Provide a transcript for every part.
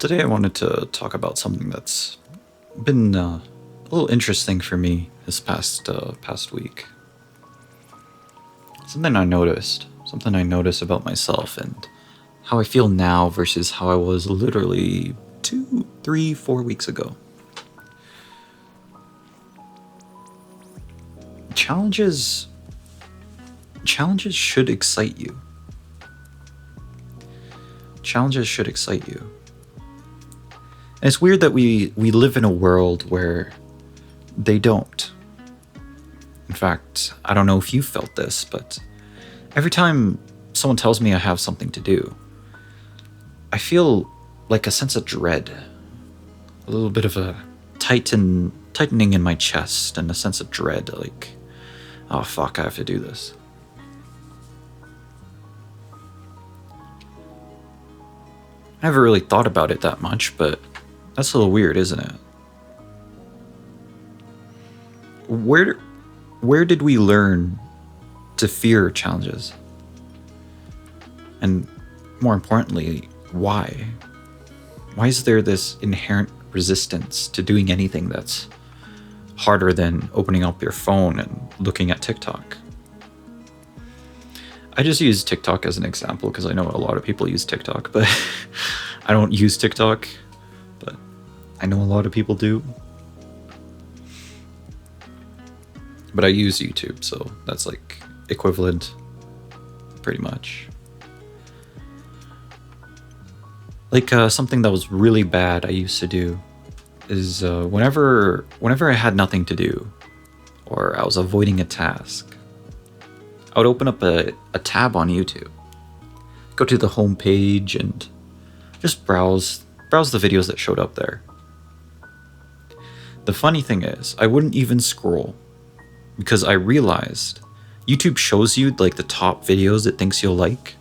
Today I wanted to talk about something that's been a little interesting for me this past week. Something I noticed about myself and how I feel now versus how I was literally 2, 3, 4 weeks ago. Challenges should excite you. Challenges should excite you. And it's weird that we live in a world where they don't. In fact, I don't know if you felt this, but every time someone tells me I have something to do, I feel like a sense of dread, a little bit of a tightening in my chest and a sense of dread, like, oh fuck, I have to do this. I never really thought about it that much, but that's a little weird, isn't it? Where did we learn to fear challenges? And more importantly, why? Why is there this inherent resistance to doing anything that's harder than opening up your phone and looking at TikTok? I just use TikTok as an example because I know a lot of people use TikTok, but I don't use TikTok, but I know a lot of people do. But I use YouTube, so that's like equivalent, pretty much. Like something that was really bad I used to do is whenever I had nothing to do or I was avoiding a task, I would open up a tab on YouTube, go to the home page and just browse the videos that showed up there. The funny thing is, I wouldn't even scroll because I realized YouTube shows you like the top videos it thinks you'll like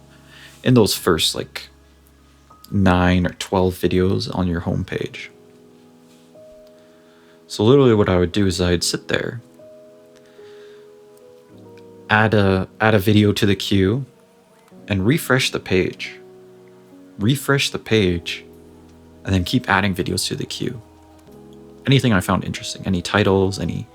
in those first like 9 or 12 videos on your homepage. So literally what I would do is I'd sit there, add a video to the queue, and refresh the page, and then keep adding videos to the queue. Anything I found interesting, any titles, any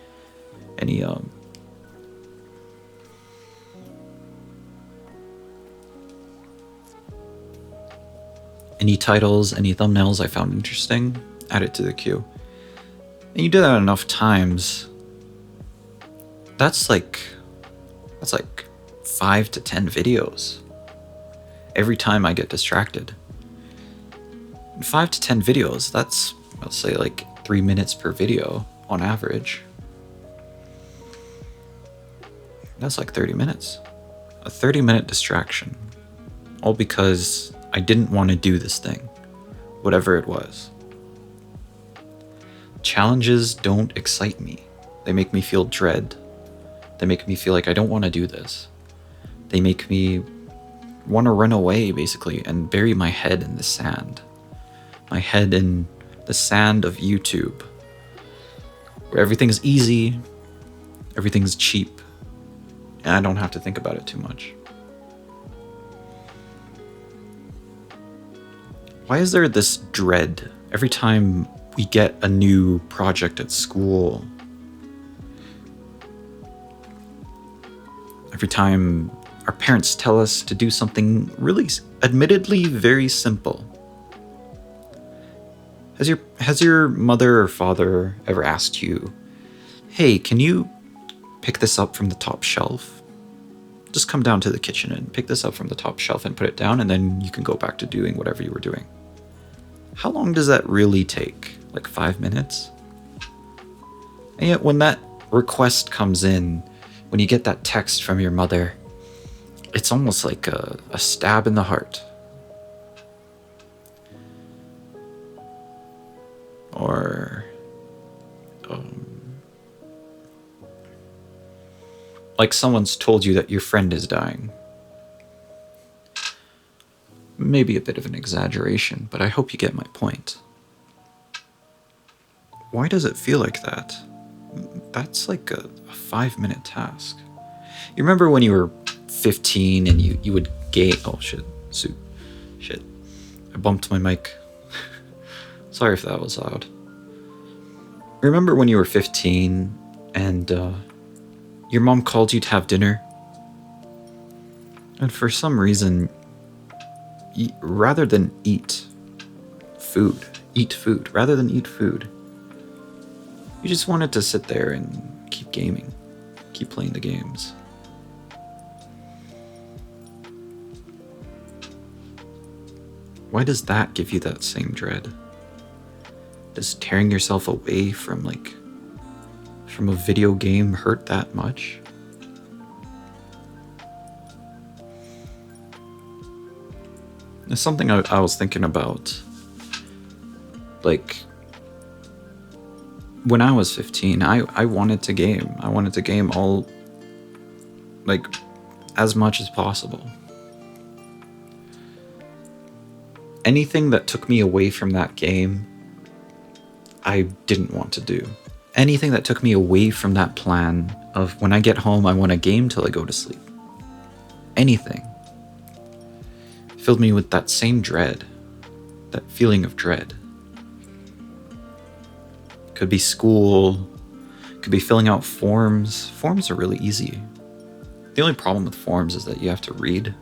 titles, any thumbnails I found interesting, add it to the queue. And you do that enough times, that's like 5 to 10 videos every time I get distracted. 5 to 10 videos, that's, let's say, like 3 minutes per video on average. That's like 30 minutes. A 30-minute distraction. All because I didn't want to do this thing, whatever it was. Challenges don't excite me. They make me feel dread. They make me feel like I don't want to do this. They make me want to run away, basically, and bury my head in the sand. My head in the sand of YouTube, where everything's easy, everything's cheap, and I don't have to think about it too much. Why is there this dread every time we get a new project at school? Every time our parents tell us to do something really, admittedly, very simple. Has your mother or father ever asked you, hey, can you pick this up from the top shelf? Just come down to the kitchen and pick this up from the top shelf and put it down, and then you can go back to doing whatever you were doing. How long does that really take? Like 5 minutes? And yet when that request comes in, when you get that text from your mother, it's almost like a stab in the heart. Or like someone's told you that your friend is dying. Maybe a bit of an exaggeration, but I hope you get my point. Why does it feel like that? That's like a 5-minute task. You remember when you were 15 and you would game... Oh shit, I bumped my mic. Sorry if that was loud. Remember when you were 15 and your mom called you to have dinner? And for some reason, rather than eat food, rather than eat food, you just wanted to sit there and keep gaming, keep playing the games. Why does that give you that same dread? Does tearing yourself away from a video game hurt that much? It's something I was thinking about. Like, when I was 15, I wanted to game. I wanted to game all, as much as possible. Anything that took me away from that game, I didn't want to do. Anything that took me away from that plan of when I get home, I want to game till I go to sleep. Anything filled me with that same dread, that feeling of dread. Could be school, could be filling out forms. Forms are really easy. The only problem with forms is that you have to read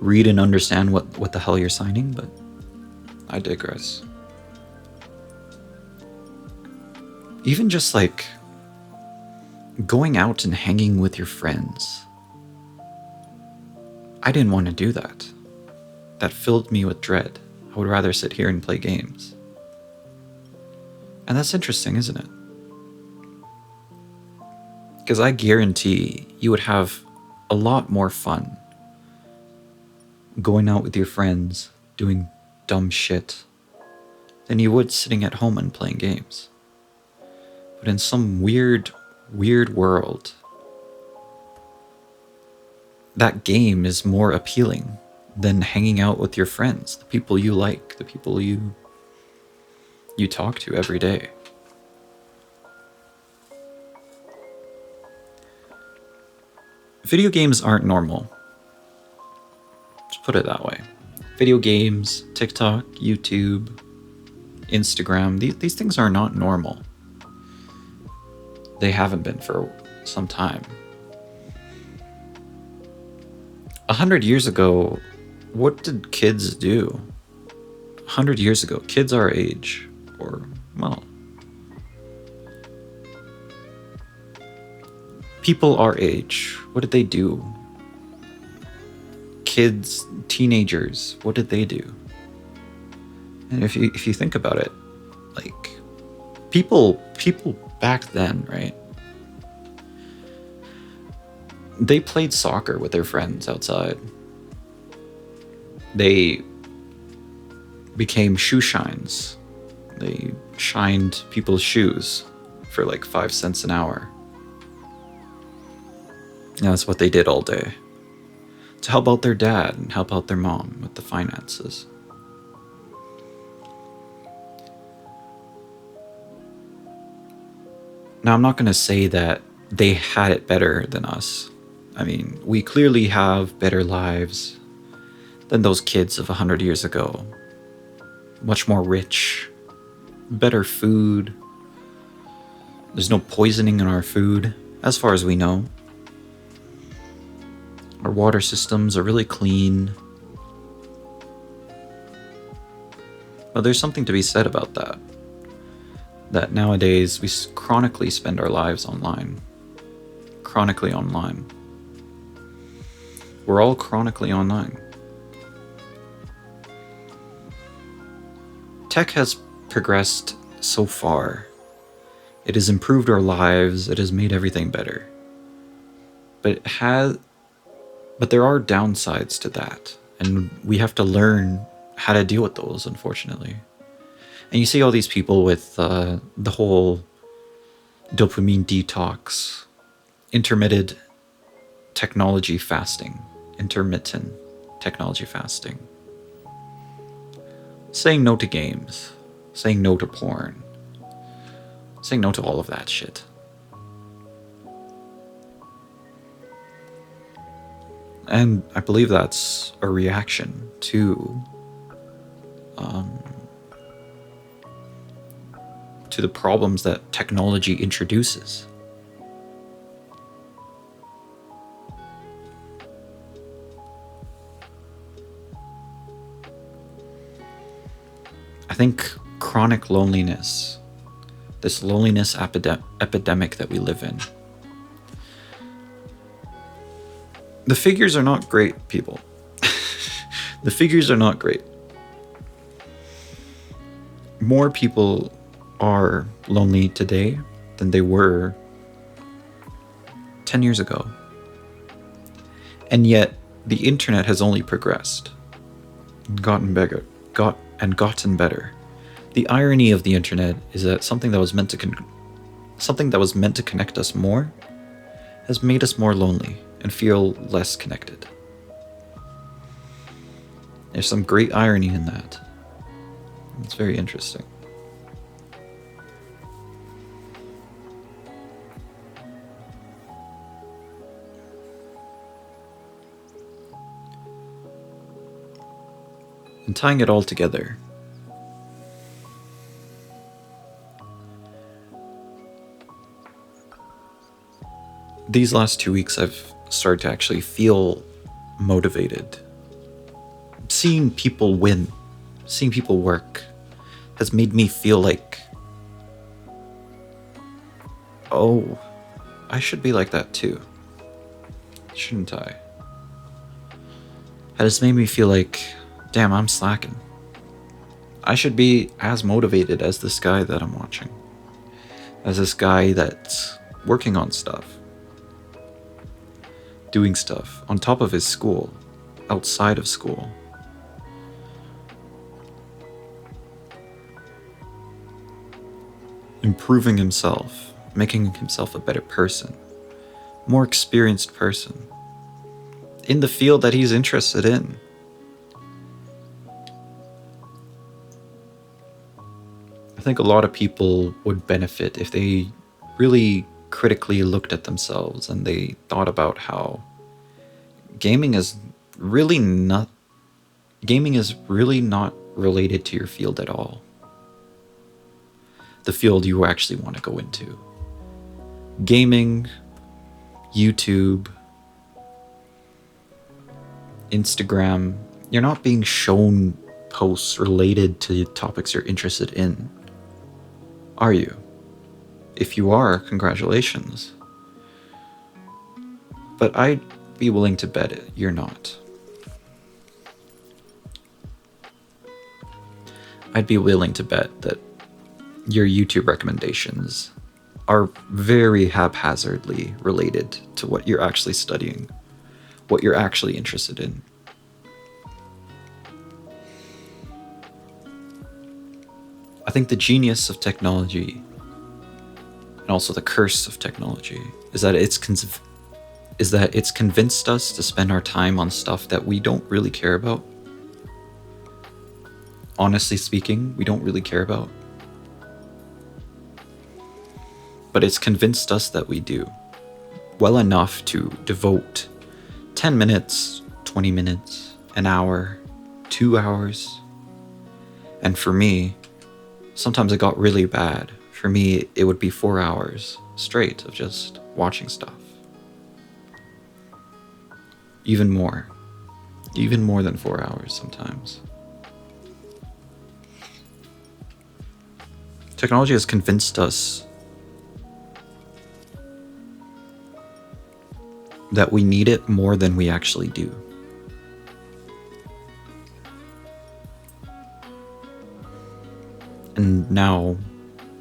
and understand what the hell you're signing, but I digress. Even just going out and hanging with your friends. I didn't want to do that. That filled me with dread. I would rather sit here and play games. And that's interesting, isn't it? Because I guarantee you would have a lot more fun going out with your friends, doing dumb shit, than you would sitting at home and playing games. But in some weird world, that game is more appealing than hanging out with your friends, the people you like, the people you talk to every day. Video games aren't normal. Let's put it that way. Video games, TikTok, YouTube, Instagram, these things are not normal. They haven't been for some time. 100 years ago, what did kids do? 100 years ago, kids our age, people our age, what did they do? Kids, teenagers, what did they do? And if you think about it, people back then, right? They played soccer with their friends outside. They became shoe shines. They shined people's shoes for 5 cents an hour. And that's what they did all day. To help out their dad and help out their mom with the finances. Now, I'm not going to say that they had it better than us. I mean, we clearly have better lives than those kids of 100 years ago. Much more rich, better food. There's no poisoning in our food, as far as we know. Our water systems are really clean. But there's something to be said about that. That nowadays we chronically spend our lives online. Chronically online. We're all chronically online. Tech has progressed so far. It has improved our lives. It has made everything better. But there are downsides to that, and we have to learn how to deal with those, unfortunately. And you see all these people with the whole dopamine detox, intermittent technology fasting, saying no to games, saying no to porn, saying no to all of that shit. And I believe that's a reaction to to the problems that technology introduces. I think chronic loneliness, this loneliness epidemic that we live in, the figures are not great, people. The figures are not great. More people are lonely today than they were 10 years ago. And yet, the internet has only progressed, gotten better. The irony of the internet is that something that was meant to connect us more has made us more lonely and feel less connected. There's some great irony in that. It's very interesting. And tying it all together, these last 2 weeks I've started to actually feel motivated. Seeing people win, seeing people work, has made me feel like, oh, I should be like that too. Shouldn't I? It has made me feel like, damn, I'm slacking. I should be as motivated as this guy that I'm watching. As this guy that's working on stuff. Doing stuff on top of his school, outside of school. Improving himself, making himself a better person, more experienced person, in the field that he's interested in. I think a lot of people would benefit if they really critically looked at themselves and they thought about how gaming is really not related to your field at all. The field you actually want to go into. Gaming, YouTube, Instagram, you're not being shown posts related to topics you're interested in, are you? If you are, congratulations. But I'd be willing to bet it, you're not. I'd be willing to bet that your YouTube recommendations are very haphazardly related to what you're actually studying, what you're actually interested in. I think the genius of technology and also the curse of technology is that it's convinced us to spend our time on stuff that we don't really care about. Honestly speaking, we don't really care about. But it's convinced us that we do. Well enough to devote 10 minutes, 20 minutes, an hour, 2 hours. And for me, sometimes it got really bad. For me, it would be 4 hours straight of just watching stuff. Even more than 4 hours sometimes. Technology has convinced us that we need it more than we actually do. And now,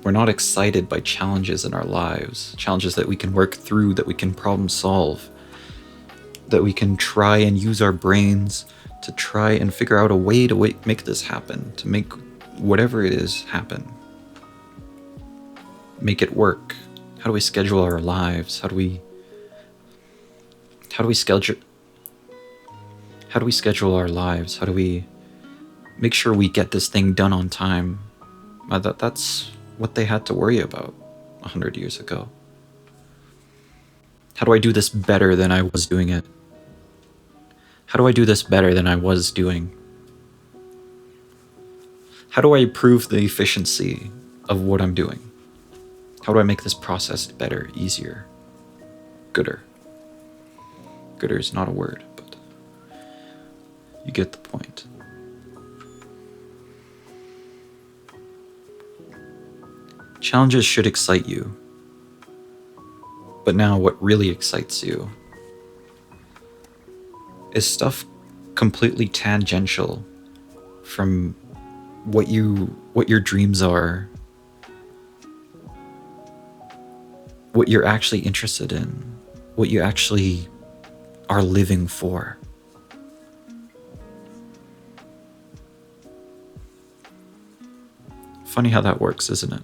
we're not excited by challenges in our lives, challenges that we can work through, that we can problem solve, that we can try and use our brains to try and figure out a way to make this happen, to make whatever it is happen. Make it work. How do we schedule our lives? How do we schedule our lives? How do we make sure we get this thing done on time? That's what they had to worry about 100 years ago. How do I do this better than I was doing it? How do I do this better than I was doing? How do I improve the efficiency of what I'm doing? How do I make this process better, easier, gooder? Gooder is not a word, but you get the point. Challenges should excite you. But now what really excites you is stuff completely tangential from what your dreams are, what you're actually interested in, what you actually are living for. Funny how that works, isn't it?